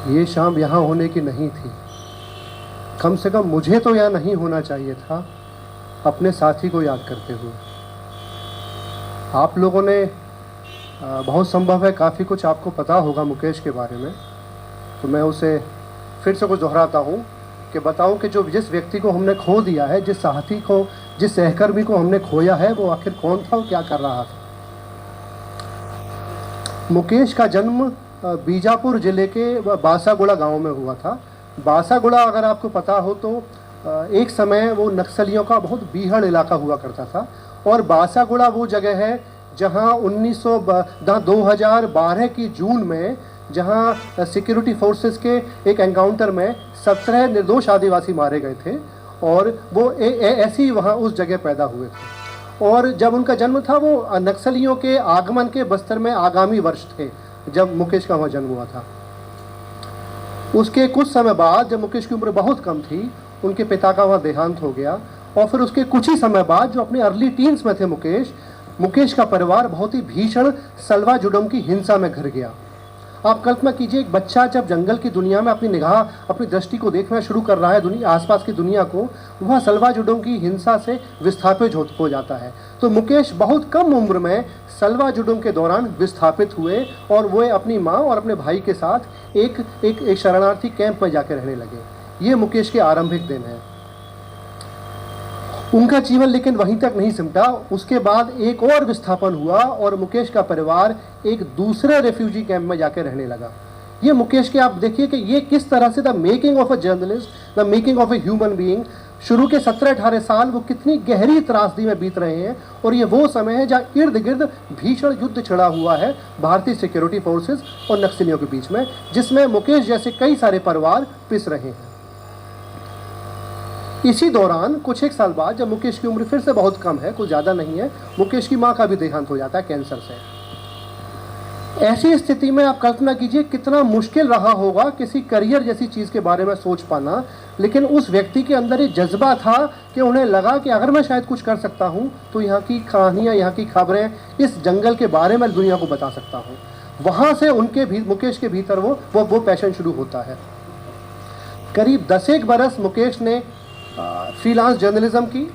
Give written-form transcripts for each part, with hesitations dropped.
ये शाम यहाँ होने की नहीं थी। कम से कम मुझे तो यहाँ नहीं होना चाहिए था, अपने साथी को याद करते हुए। आप लोगों ने बहुत संभव है काफ़ी कुछ आपको पता होगा मुकेश के बारे में, तो मैं उसे फिर से कुछ दोहराता हूँ कि बताऊँ कि जिस व्यक्ति को हमने खो दिया है, जिस साथी को, जिस सहकर्मी को हमने खोया है, वो आखिर कौन था और क्या कर रहा था। मुकेश का जन्म बीजापुर ज़िले के बासागुड़ा गांव में हुआ था। बासागुड़ा अगर आपको पता हो तो एक समय वो नक्सलियों का बहुत बीहड़ इलाका हुआ करता था, और बासागुड़ा वो जगह है जहां 2012 की जून में जहां सिक्योरिटी फोर्सेस के एक एनकाउंटर में 17 निर्दोष आदिवासी मारे गए थे, और वो ऐसे ही वहाँ उस जगह पैदा हुए थे। और जब उनका जन्म था वो नक्सलियों के आगमन के बस्तर में आगामी वर्ष थे जब मुकेश का वहाँ जन्म हुआ था। उसके कुछ समय बाद जब मुकेश की उम्र बहुत कम थी, उनके पिता का वहाँ देहांत हो गया, और फिर उसके कुछ ही समय बाद जो अपने अर्ली टीन्स में थे मुकेश का परिवार बहुत ही भीषण सलवा जुडम की हिंसा में घिर गया। आप कल्पना कीजिए, एक बच्चा जब जंगल की दुनिया में अपनी निगाह, अपनी दृष्टि को देखना शुरू कर रहा है आसपास की दुनिया को, वह सलवा जुडम की हिंसा से विस्थापित हो जाता है। तो मुकेश बहुत कम उम्र में सलवा जुडम के दौरान विस्थापित हुए, और वो अपनी माँ और अपने भाई के साथ एक शरणार्थी कैंप में जाकर रहने लगे। ये मुकेश के आरंभिक दिन है। उनका जीवन लेकिन वहीं तक नहीं सिमटा। उसके बाद एक और विस्थापन हुआ और मुकेश का परिवार एक दूसरे रेफ्यूजी कैंप में जाकर रहने लगा। ये मुकेश के, आप देखिए कि ये किस तरह से the making of a journalist, the making of a human being, शुरू के 17-18 साल वो कितनी गहरी त्रासदी में बीत रहे हैं। और ये वो समय है जहाँ इर्द गिर्द भीषण युद्ध छिड़ा हुआ है भारतीय सिक्योरिटी फोर्सेस और नक्सलियों के बीच में, जिसमें मुकेश जैसे कई सारे परिवार पिस रहे हैं। इसी दौरान कुछ एक साल बाद जब मुकेश की उम्र फिर से बहुत कम है, कुछ ज़्यादा नहीं है, मुकेश की माँ का भी देहांत हो जाता है कैंसर से। ऐसी स्थिति में आप कल्पना कीजिए कितना मुश्किल रहा होगा किसी करियर जैसी चीज़ के बारे में सोच पाना। लेकिन उस व्यक्ति के अंदर एक जज्बा था कि उन्हें लगा कि अगर मैं शायद कुछ कर सकता हूँ तो यहाँ की कहानियाँ, यहाँ की खबरें, इस जंगल के बारे में दुनिया को बता सकता हूँ। वहाँ से मुकेश के भीतर वो पैशन शुरू होता है। करीब 10 बरस मुकेश ने फ्रीलांस जर्नलिज्म की।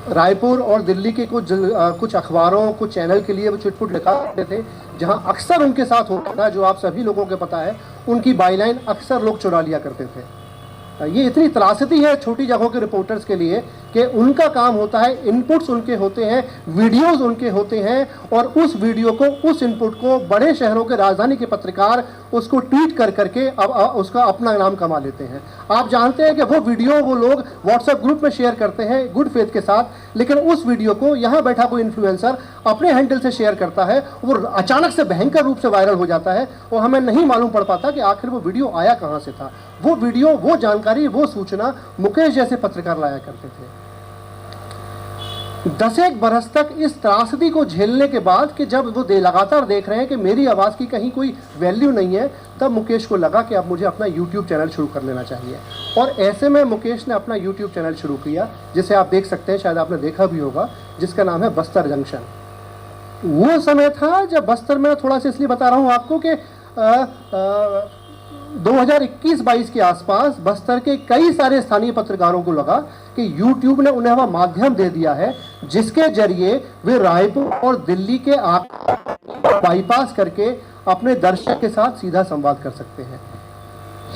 रायपुर और दिल्ली के कुछ अखबारों, कुछ चैनल के लिए वो चुटपुट लिखा करते थे, जहां अक्सर उनके साथ होता था, जो आप सभी लोगों को पता है, उनकी बाईलाइन अक्सर लोग चुरा लिया करते थे। ये इतनी त्रासदी है छोटी जगहों के रिपोर्टर्स के लिए कि उनका काम होता है, इनपुट्स उनके होते हैं, वीडियोस उनके होते हैं, और उस वीडियो को, उस इनपुट को बड़े शहरों के राजधानी के पत्रकार उसको ट्वीट करके उसका अपना नाम कमा लेते हैं। आप जानते हैं कि वो वीडियो वो लोग व्हाट्सएप ग्रुप में शेयर करते हैं गुड फेथ के साथ, लेकिन उस वीडियो को यहाँ बैठा कोई इन्फ्लुएंसर अपने हैंडल से शेयर करता है, वो अचानक से भयंकर रूप से वायरल हो जाता है, और हमें नहीं मालूम पड़ पाता कि आखिर वो वीडियो आया कहाँ से था। वो वीडियो, वो जानकारी, वो सूचना मुकेश जैसे पत्रकार लाया करते थे। 10 बरस तक इस त्रासदी को झेलने के बाद कि जब वो लगातार देख रहे हैं कि मेरी आवाज़ की कहीं कोई वैल्यू नहीं है, तब मुकेश को लगा कि अब मुझे अपना YouTube चैनल शुरू कर लेना चाहिए। और ऐसे में मुकेश ने अपना YouTube चैनल शुरू किया, जिसे आप देख सकते हैं, शायद आपने देखा भी होगा, जिसका नाम है बस्तर जंक्शन। वो समय था जब बस्तर में, थोड़ा सा इसलिए बता रहा हूँ आपको कि 2021-22 के आसपास बस्तर के कई सारे स्थानीय पत्रकारों को लगा कि YouTube ने उन्हें वह माध्यम दे दिया है जिसके जरिए वे रायपुर और दिल्ली के बाईपास करके अपने दर्शक के साथ सीधा संवाद कर सकते हैं।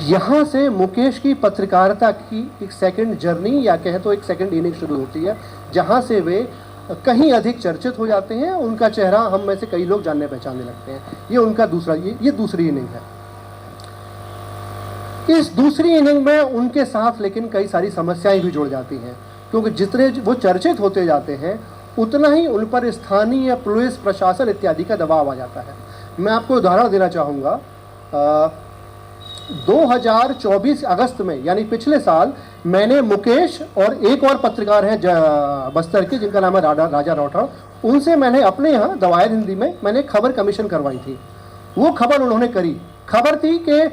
यहाँ से मुकेश की पत्रकारिता की एक सेकंड जर्नी, या कहें तो एक सेकंड इनिंग शुरू होती है, जहाँ से वे कहीं अधिक चर्चित हो जाते हैं। उनका चेहरा हम में से कई लोग जानने पहचानने लगते हैं। ये उनका ये दूसरी इनिंग है। इस दूसरी इनिंग में उनके साथ लेकिन कई सारी समस्याएं भी जुड़ जाती हैं, क्योंकि जितने वो चर्चित होते जाते हैं उतना ही उन पर स्थानीय पुलिस प्रशासन इत्यादि का दबाव आ जाता है। मैं आपको उदाहरण देना चाहूँगा। 2024 अगस्त में, यानी पिछले साल, मैंने मुकेश और एक और पत्रकार हैं बस्तर के, जिनका नाम है राजा राठौड़, उनसे मैंने अपने यहाँ दवायर हिंदी में मैंने खबर कमीशन करवाई थी। वो खबर उन्होंने करी। खबर थी कि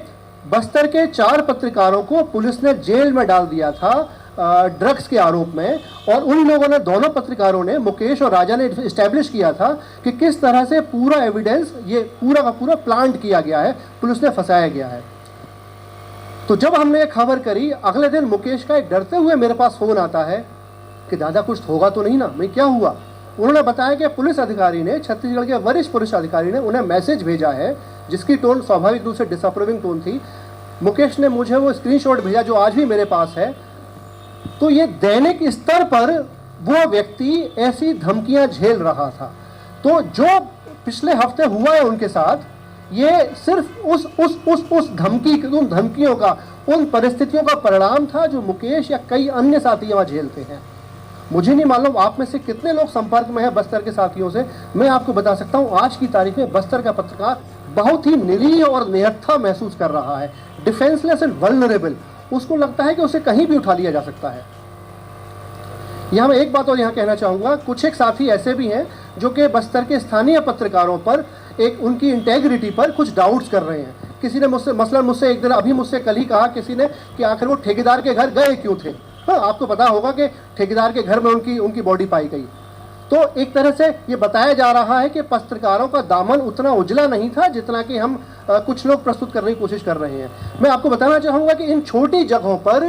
बस्तर के 4 पत्रकारों को पुलिस ने जेल में डाल दिया था ड्रग्स के आरोप में, और उन लोगों ने, दोनों पत्रकारों ने, मुकेश और राजा ने इस्टेब्लिश किया था कि किस तरह से पूरा एविडेंस, ये पूरा का पूरा प्लांट किया गया है, पुलिस ने फंसाया गया है। तो जब हमने ये खबर करी, अगले दिन मुकेश का एक डरते हुए मेरे पास फोन आता है कि दादा कुछ होगा तो नहीं ना। मैं, क्या हुआ? उन्होंने बताया कि पुलिस अधिकारी ने, छत्तीसगढ़ के वरिष्ठ पुलिस अधिकारी ने उन्हें मैसेज भेजा है, जिसकी टोन स्वाभाविक रूप से डिसअप्रूविंग टोन थी। मुकेश ने मुझे वो स्क्रीनशॉट भेजा जो आज भी मेरे पास है। तो ये दैनिक स्तर पर वो व्यक्ति ऐसी धमकियां झेल रहा था। तो जो पिछले हफ्ते हुआ है उनके साथ, ये सिर्फ उस उन धमकियों का, उन परिस्थितियों का परिणाम था जो मुकेश या कई अन्य साथी वहां झेलते हैं। मुझे नहीं मालूम आप में से कितने लोग संपर्क में हैं बस्तर के साथियों से। मैं आपको बता सकता हूं, आज की तारीख में बस्तर का पत्रकार बहुत ही निरीह और निहत्था महसूस कर रहा है, डिफेंसलेस एंड वल्नरेबल। उसको लगता है कि उसे कहीं भी उठा लिया जा सकता है। यहाँ मैं एक बात और यहाँ कहना चाहूँगा, कुछ एक साथी ऐसे भी हैं जो कि बस्तर के स्थानीय पत्रकारों पर, एक उनकी इंटेग्रिटी पर कुछ डाउट्स कर रहे हैं। किसी ने मुझसे एक दिन, अभी मुझसे कल ही कहा किसी ने कि आखिर वो ठेकेदार के घर गए क्यों थे। हाँ, आपको पता होगा कि ठेकेदार के घर में उनकी बॉडी पाई गई। तो एक तरह से ये बताया जा रहा है कि पत्रकारों का दामन उतना उजला नहीं था जितना कि हम कुछ लोग प्रस्तुत करने की कोशिश कर रहे हैं। मैं आपको बताना चाहूँगा कि इन छोटी जगहों पर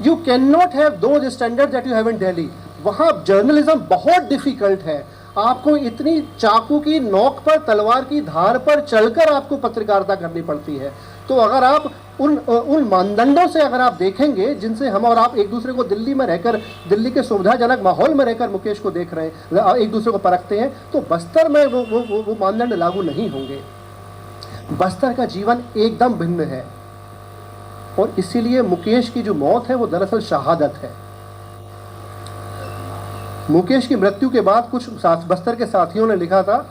you can not have those standard that you have in Delhi. वहाँ जर्नलिज्म बहुत डिफिकल्ट है। आपको इतनी चाकू की नोक पर, तलवार की धार पर चलकर आपको पत्रकारिता करनी पड़ती है। तो अगर आप उन मानदंडों से अगर आप देखेंगे जिनसे हम और आप एक दूसरे को दिल्ली में रहकर, दिल्ली के सुविधाजनक माहौल में रहकर मुकेश को देख रहे हैं, एक दूसरे को परखते हैं, तो बस्तर में वो मानदंड लागू नहीं होंगे। बस्तर का जीवन एकदम भिन्न है, और इसीलिए मुकेश की जो मौत है वो दरअसल शहादत है। मुकेश की मृत्यु के बाद कुछ बस्तर के साथियों ने लिखा था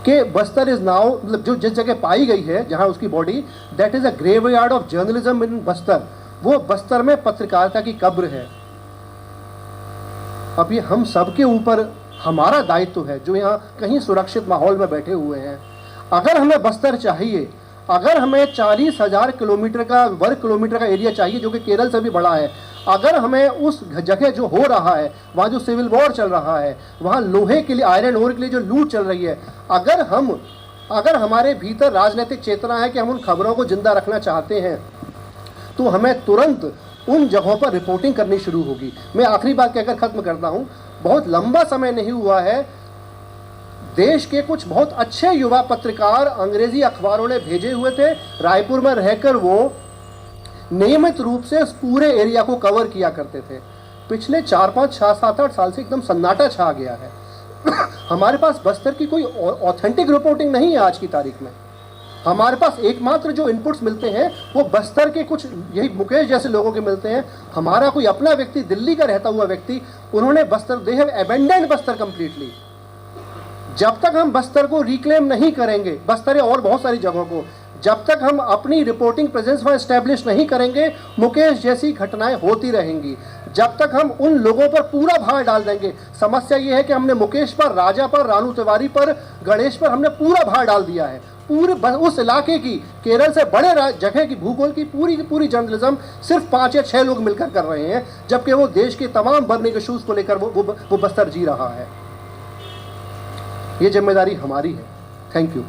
कि बस्तर इज नाउ, मतलब जो जिस जगह पाई गई है, जहां उसकी body, that is a graveyard of journalism in Bastar. वो बस्तर में पत्रकारिता की कब्र है। अब ये हम सबके ऊपर हमारा दायित्व है जो यहाँ कहीं सुरक्षित माहौल में बैठे हुए हैं। अगर हमें बस्तर चाहिए, अगर हमें 40,000 किलोमीटर का, वर्ग किलोमीटर का एरिया चाहिए जो कि केरल से भी बड़ा है, अगर हमें उस जगह जो हो रहा है, वहाँ जो सिविल वॉर चल रहा है, वहाँ लोहे के लिए, आयरन ओर के लिए जो लूट चल रही है, अगर हमारे भीतर राजनीतिक चेतना है कि हम उन खबरों को जिंदा रखना चाहते हैं, तो हमें तुरंत उन जगहों पर रिपोर्टिंग करनी शुरू होगी। मैं आखिरी बात कहकर खत्म करता हूँ। बहुत लंबा समय नहीं हुआ है, देश के कुछ बहुत अच्छे युवा पत्रकार अंग्रेजी अखबारों ने भेजे हुए थे। रायपुर में रहकर वो नियमित रूप से इस पूरे एरिया को कवर किया करते थे। पिछले 4, 5, 6, 7, 8 साल से एकदम सन्नाटा छा गया है। हमारे पास बस्तर की कोई ऑथेंटिक रिपोर्टिंग नहीं है आज की तारीख में। हमारे पास एकमात्र जो इनपुट्स मिलते हैं वो बस्तर के कुछ, यही मुकेश जैसे लोगों के मिलते हैं। हमारा कोई अपना व्यक्ति, दिल्ली का रहता हुआ व्यक्ति, उन्होंने Bastar, they have abandoned Bastar completely. जब तक हम बस्तर को रिक्लेम नहीं करेंगे, बस्तर और बहुत सारी जगहों को, जब तक हम अपनी रिपोर्टिंग प्रेजेंस वहाँ एस्टेब्लिश नहीं करेंगे, मुकेश जैसी घटनाएं होती रहेंगी। जब तक हम उन लोगों पर पूरा भार डाल देंगे, समस्या ये है कि हमने मुकेश पर, राजा पर, रानू तिवारी पर, गणेश पर हमने पूरा भार डाल दिया है। पूरे उस इलाके की, केरल से बड़े जगह की, भूगोल की पूरी जर्नलिज्म सिर्फ 5 या 6 लोग मिलकर कर रहे हैं, जबकि वो देश के तमाम बर्निंग इश्यूज को लेकर वो बस्तर जी रहा है। ये जिम्मेदारी हमारी है। Thank you.